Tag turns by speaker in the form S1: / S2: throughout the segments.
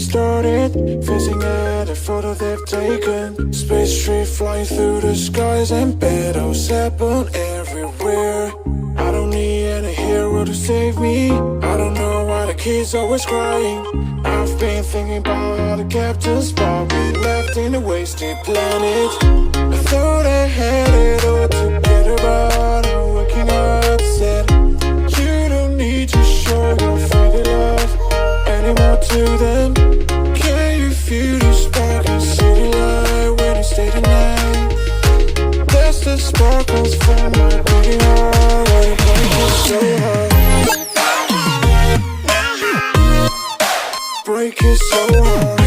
S1: started, facing at a photo they've taken. Space tree flying through the skies and battles happen everywhere. I don't need any hero to save me. I don't know why the kid's always crying. I've been thinking about how the captain's body left in a wasted planet. I thought I had it all together, but I'm waking up sad. You don't need to show your faded love anymore to them. Can you feel the spark in city light when you stay the night? That's the sparkles from my beating heart. Why you break it so hard? Break it so hard.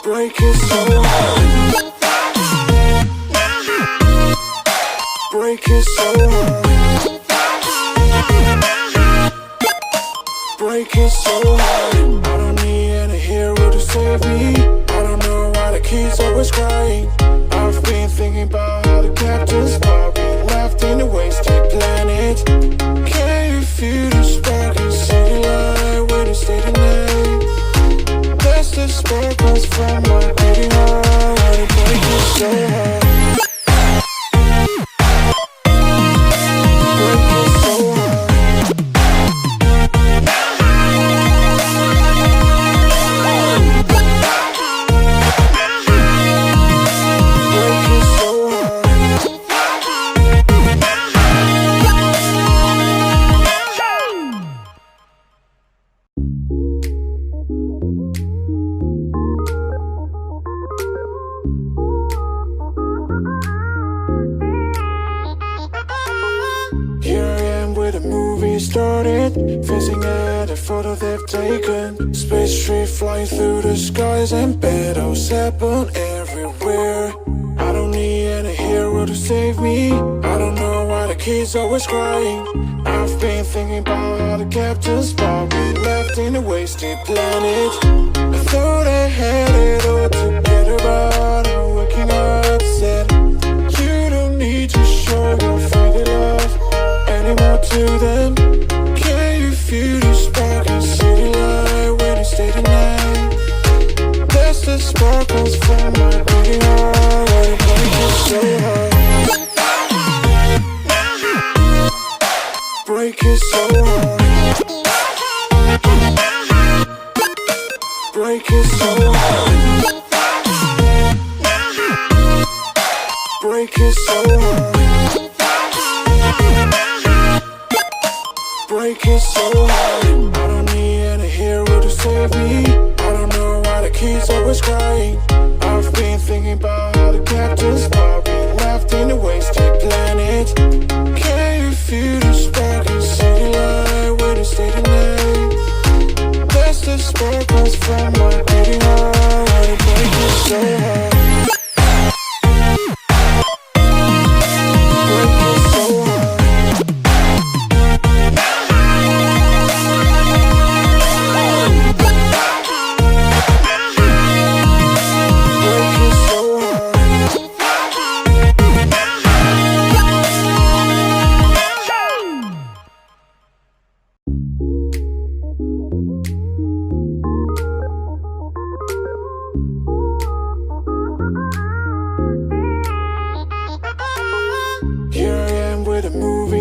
S1: Break it so hard. Break it so hard. Break it so hard. I don't need any hero to save me. I don't know why the kid's always crying. I've been thinking about how the captain's body left in a wasted planet. Can you feel the spark in city light when you stay the night? That's the sparkles from my beating heart. Why you break it so hard? Started, facing at a photo they've taken. Space tree flying through the skies and battles happen everywhere. I don't need any hero to save me. I don't know why the kid's always crying. I've been thinking about how the captain's body left in a wasted planet. I thought I had it all together, but I'm waking up sad. You don't need to show your faded love anymore to them. Can you feel the spark in city light when you stay the night? That's the sparkles from my beating heart. Why you break it so hard? Break it so hard. Break it so hard. Break it so hard. Break it so hard. I don't need any hero to save me. I don't know why the kid's always crying. I've been thinking about how the captain's body left in a wasted planet. Can you feel the spark in city light when you stay the night? That's the sparkles from my beating heart. Why you break it so hard?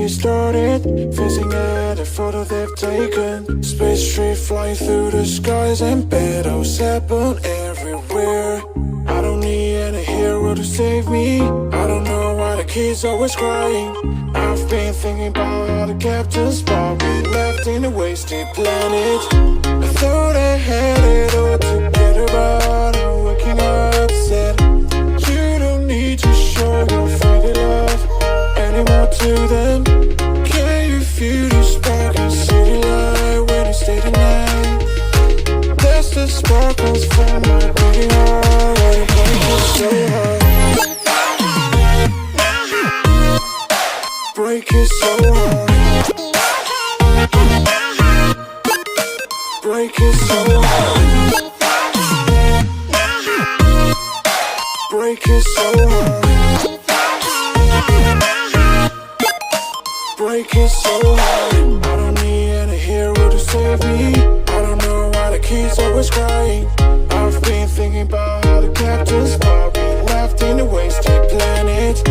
S1: Started, facing at a photo they've taken. Space tree flying through the skies and battles happen everywhere. I don't need any hero to save me. I don't know why the kid's always crying. I've been thinking about how the captain's body left in a wasted planet. I thought I had it all together, but I'm waking up sad. You don't need to show your faded love anymore to them. Can you feel the spark in city light when you stay the night? That's the sparkles from my beating heart. Why you break it so hard? Break it so hard. Break it so hard. Break it so hard. Break it so hard. I don't need any hero to save me. always crying. I've been thinking about how the captain's bar we left in a wasted planet.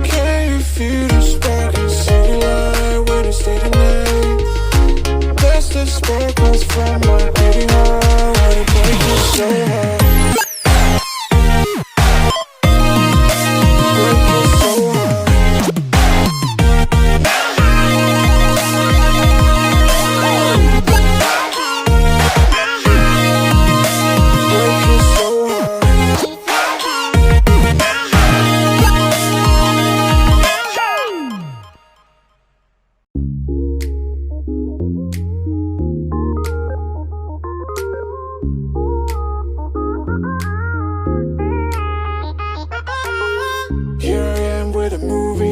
S1: Can you feel the spark in city light when you stay the night? That's the sparkles from my beating heart when it breaks me so hard.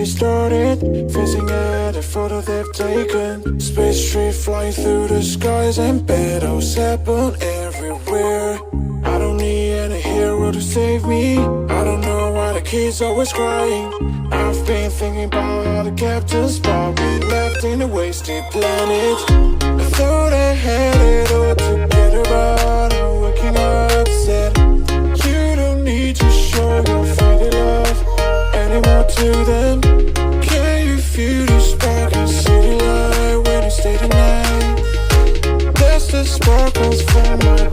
S1: Started facing at a photo they've taken. Space tree flying through the skies and battles happen everywhere. I don't need any hero to save me. I don't know why the kids always crying. I've been thinking about how the captain's bar we left in a wasted planet. I thought I had it all together, but I'm waking up sad. You don't need to show your faded love anymore to them. Feel the spark in city light when you stay the night. That's the sparkles from my